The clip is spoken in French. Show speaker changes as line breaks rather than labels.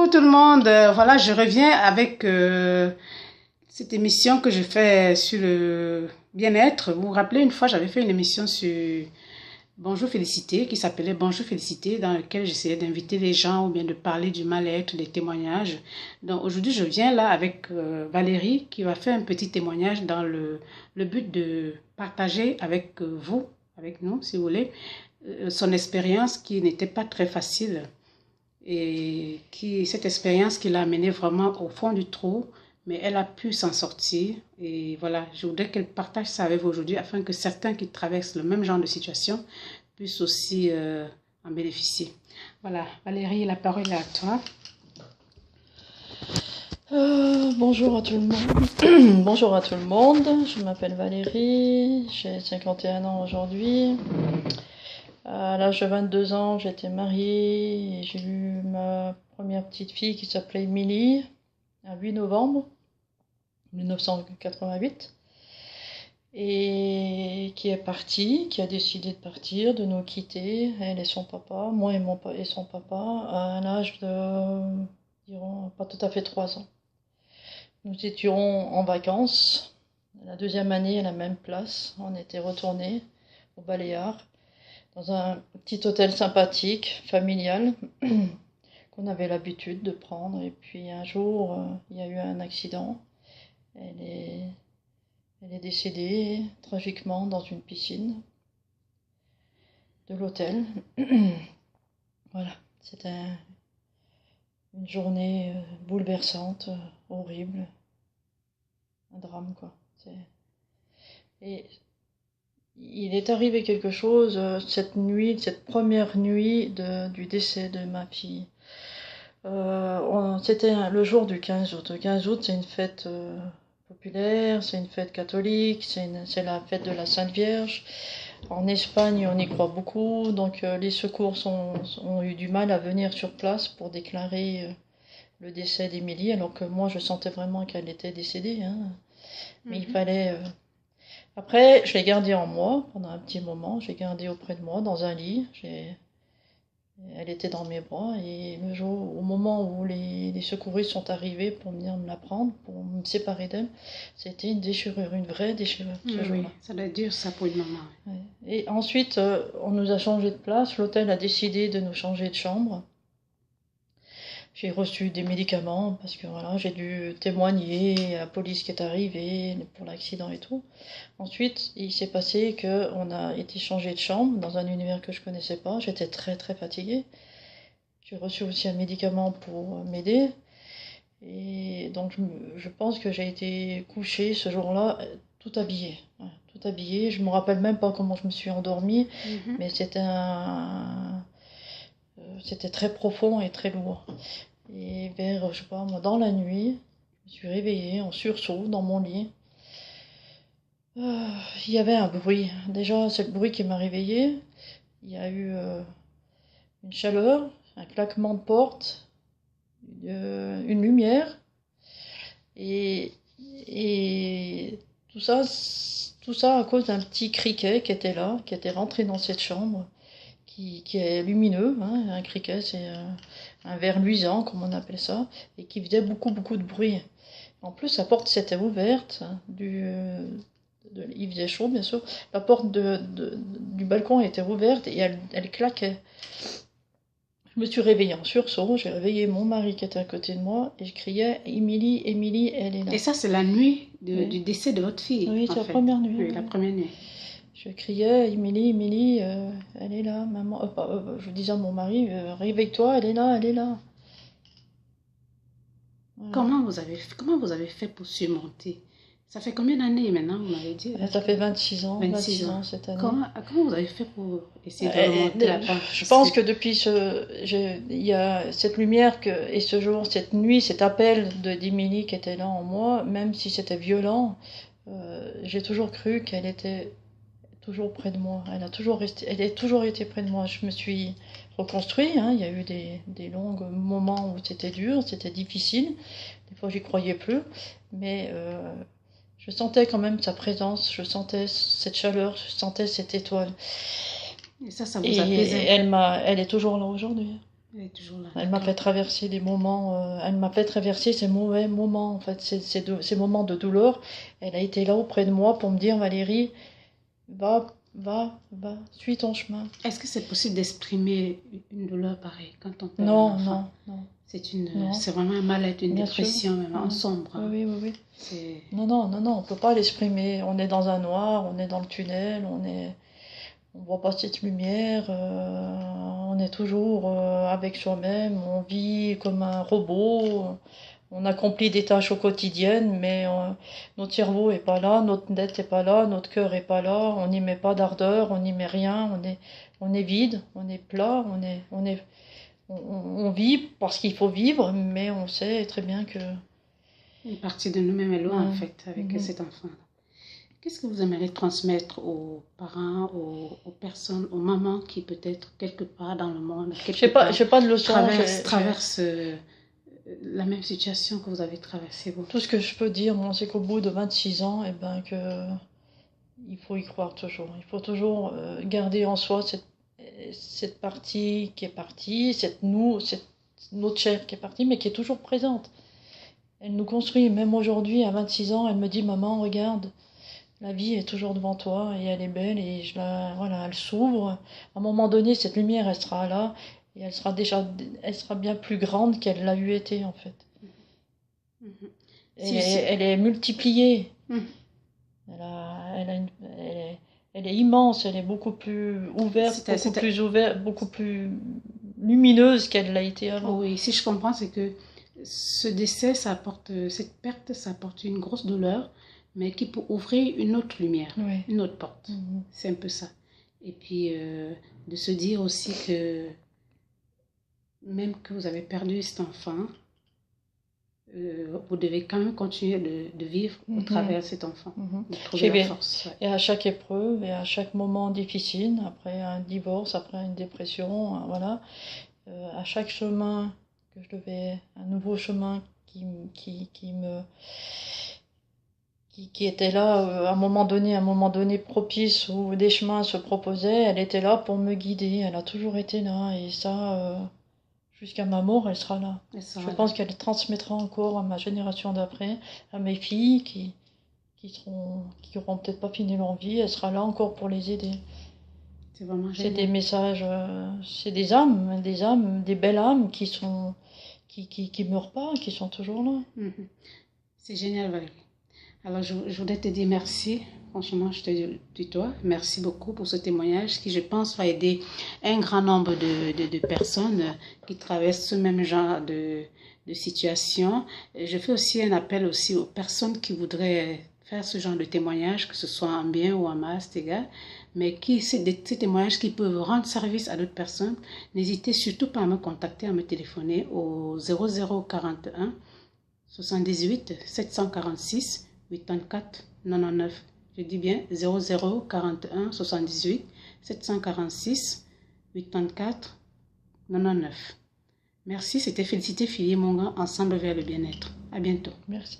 Bonjour tout le monde. Voilà, je reviens avec cette émission que je fais sur le bien-être. Vous vous rappelez, une fois, j'avais fait une émission sur Bonjour Félicité, qui s'appelait Bonjour Félicité, dans laquelle j'essayais d'inviter les gens ou bien de parler du mal-être, des témoignages. Donc aujourd'hui, je viens là avec Valérie, qui va faire un petit témoignage dans le but de partager avec vous, avec nous, si vous voulez, son expérience qui n'était pas très facile. Et cette expérience qui l'a amenée vraiment au fond du trou, mais elle a pu s'en sortir. Et voilà, je voudrais qu'elle partage ça avec vous aujourd'hui afin que certains qui traversent le même genre de situation puissent aussi en bénéficier. Voilà, Valérie, la parole est à toi.
Bonjour à tout le monde. Bonjour à tout le monde. Je m'appelle Valérie, j'ai 51 ans aujourd'hui. À l'âge de 22 ans, j'étais mariée et j'ai eu ma première petite fille qui s'appelait Émilie, le 8 novembre 1988, et qui est partie, qui a décidé de partir, de nous quitter, elle et son papa, moi et son papa, à l'âge de, dirons, pas tout à fait 3 ans. Nous étions en vacances, la deuxième année à la même place, on était retournés au Baléares, dans un petit hôtel sympathique, familial, qu'on avait l'habitude de prendre. Et puis un jour, il y a eu un accident. Elle est décédée tragiquement dans une piscine de l'hôtel. Voilà, c'était une journée bouleversante, horrible, un drame quoi. Et il est arrivé quelque chose cette nuit, cette première nuit du décès de ma fille. C'était le jour du 15 août. Le 15 août, c'est une fête populaire, c'est une fête catholique, c'est la fête de la Sainte Vierge. En Espagne, on y croit beaucoup, donc les secours ont eu du mal à venir sur place pour déclarer le décès d'Émilie, alors que moi, je sentais vraiment qu'elle était décédée. Hein. Mais il fallait... Après, je l'ai gardée en moi pendant un petit moment, j'ai gardé auprès de moi dans un lit, elle était dans mes bras et au moment où les secouristes sont arrivés pour venir me la prendre, pour me séparer d'elle, c'était une déchirure, une vraie déchirure ce jour-là.
Oui, ça doit être dur ça pour une maman.
Ouais. Et ensuite, on nous a changé de place, l'hôtel a décidé de nous changer de chambre. J'ai reçu des médicaments parce que voilà, j'ai dû témoigner à la police qui est arrivée pour l'accident et tout. Ensuite, il s'est passé qu'on a été changé de chambre dans un univers que je connaissais pas. J'étais très très fatiguée. J'ai reçu aussi un médicament pour m'aider. Et donc je pense que j'ai été couchée ce jour-là tout habillée. Ouais, tout habillée. Je me rappelle même pas comment je me suis endormie, mais c'était très profond et très lourd. Et vers, je sais pas, moi, dans la nuit, je me suis réveillée en sursaut dans mon lit. Il y avait un bruit. Déjà, c'est le bruit qui m'a réveillée. Il y a eu une chaleur, un claquement de porte, une lumière. Et tout ça à cause d'un petit criquet qui était là, qui était rentré dans cette chambre, qui est lumineux. Hein. Un criquet, c'est un ver luisant, comme on appelle ça, et qui faisait beaucoup, beaucoup de bruit. En plus, la porte s'était ouverte, hein, il faisait chaud, bien sûr. La porte du balcon était ouverte et elle claquait. Je me suis réveillée en sursaut, j'ai réveillé mon mari qui était à côté de moi, et je criais « Émilie, Émilie, elle est là ».
Et ça, c'est la nuit du décès de votre fille.
Oui, c'est la première nuit.
Oui, la première nuit.
Je criais, Émilie, Émilie, elle est là, maman. Je disais à mon mari, réveille-toi, elle est là, elle est là.
Voilà. Comment vous avez fait pour surmonter? Ça fait combien d'années maintenant, vous m'avez dit?
Ça fait 26 ans.
26
ans cette année.
Comment vous avez fait pour essayer de remonter la pente?
Je pense que depuis il y a cette lumière et ce jour, cette nuit, cet appel d'Émilie qui était là en moi, même si c'était violent, j'ai toujours cru qu'elle était toujours près de moi. Elle a toujours été près de moi. Je me suis reconstruit. Hein. Il y a eu des longs moments où c'était dur, c'était difficile. Des fois, j'y croyais plus. Mais je sentais quand même sa présence. Je sentais cette chaleur. Je sentais cette étoile.
Et ça vous apaisait.
Elle est toujours là aujourd'hui.
Elle est toujours là.
Elle m'a fait traverser des moments, elle m'a fait traverser ces mauvais moments, en fait, ces moments de douleur. Elle a été là auprès de moi pour me dire, Valérie, va, suis ton chemin.
Est-ce que c'est possible d'exprimer une douleur pareille quand on perd un
Non,
enfant?
non.
Non. C'est vraiment un mal-être, une
Bien
dépression,
sûr.
même en sombre. Hein.
Oui. Non, on peut pas l'exprimer. On est dans un noir, on est dans le tunnel, on voit pas cette lumière, on est toujours avec soi-même, on vit comme un robot, on accomplit des tâches au quotidien, mais notre cerveau est pas là, notre tête est pas là, notre cœur est pas là, on n'y met pas d'ardeur, on n'y met rien, on est vide, on est plat, on vit parce qu'il faut vivre, mais on sait très bien que...
Une partie de nous-mêmes est loin,
Ouais.
en fait, avec cet enfant. Qu'est-ce que vous aimeriez transmettre aux parents, aux personnes, aux mamans qui peut-être quelque part dans le monde,
J'ai pas de leçon.
traversent la même situation que vous avez traversée vous?
Tout ce que je peux dire, moi, c'est qu'au bout de 26 ans, il faut y croire toujours. Il faut toujours garder en soi cette partie qui est partie, notre chair qui est partie, mais qui est toujours présente. Elle nous construit, même aujourd'hui, à 26 ans, elle me dit, maman, regarde, la vie est toujours devant toi et elle est belle et elle s'ouvre. À un moment donné, cette lumière, elle sera là et elle sera bien plus grande qu'elle l'a eu été, en fait. Et elle est multipliée. Elle est immense, elle est beaucoup plus ouverte, beaucoup plus lumineuse qu'elle l'a été avant.
Oui, si je comprends, c'est que ce décès, cette perte, ça apporte une grosse douleur, mais qui peut ouvrir une autre lumière, une autre porte. C'est un peu ça. Et puis, de se dire aussi que même que vous avez perdu cet enfant, vous devez quand même continuer de vivre au travers de cet enfant, de trouver la force. Ouais.
Et à chaque épreuve, et à chaque moment difficile, après un divorce, après une dépression, à chaque chemin que je devais, un nouveau chemin qui était là à un moment donné propice, où des chemins se proposaient, elle était là pour me guider, elle a toujours été là, et ça, jusqu'à ma mort, elle sera là. Je pense qu'elle transmettra encore à ma génération d'après, à mes filles qui auront peut-être pas fini leur vie, elle sera là encore pour les aider.
C'est vraiment génial.
C'est des messages, c'est des âmes, des belles âmes qui meurent pas, qui sont toujours là.
C'est génial, Valérie. Alors, je voudrais te dire merci. Franchement, je te tutoie. Merci beaucoup pour ce témoignage qui, je pense, va aider un grand nombre de personnes qui traversent ce même genre de situation. Je fais aussi un appel aussi aux personnes qui voudraient faire ce genre de témoignage, que ce soit en bien ou en mal, c'est égal, mais c'est ces témoignages qui peuvent rendre service à d'autres personnes. N'hésitez surtout pas à me contacter, à me téléphoner au 0041 78 746 84 99. Je dis bien 0041 78 746 84 99. Merci, c'était Félicité Filier-Mongan, ensemble vers le bien-être. À bientôt.
Merci.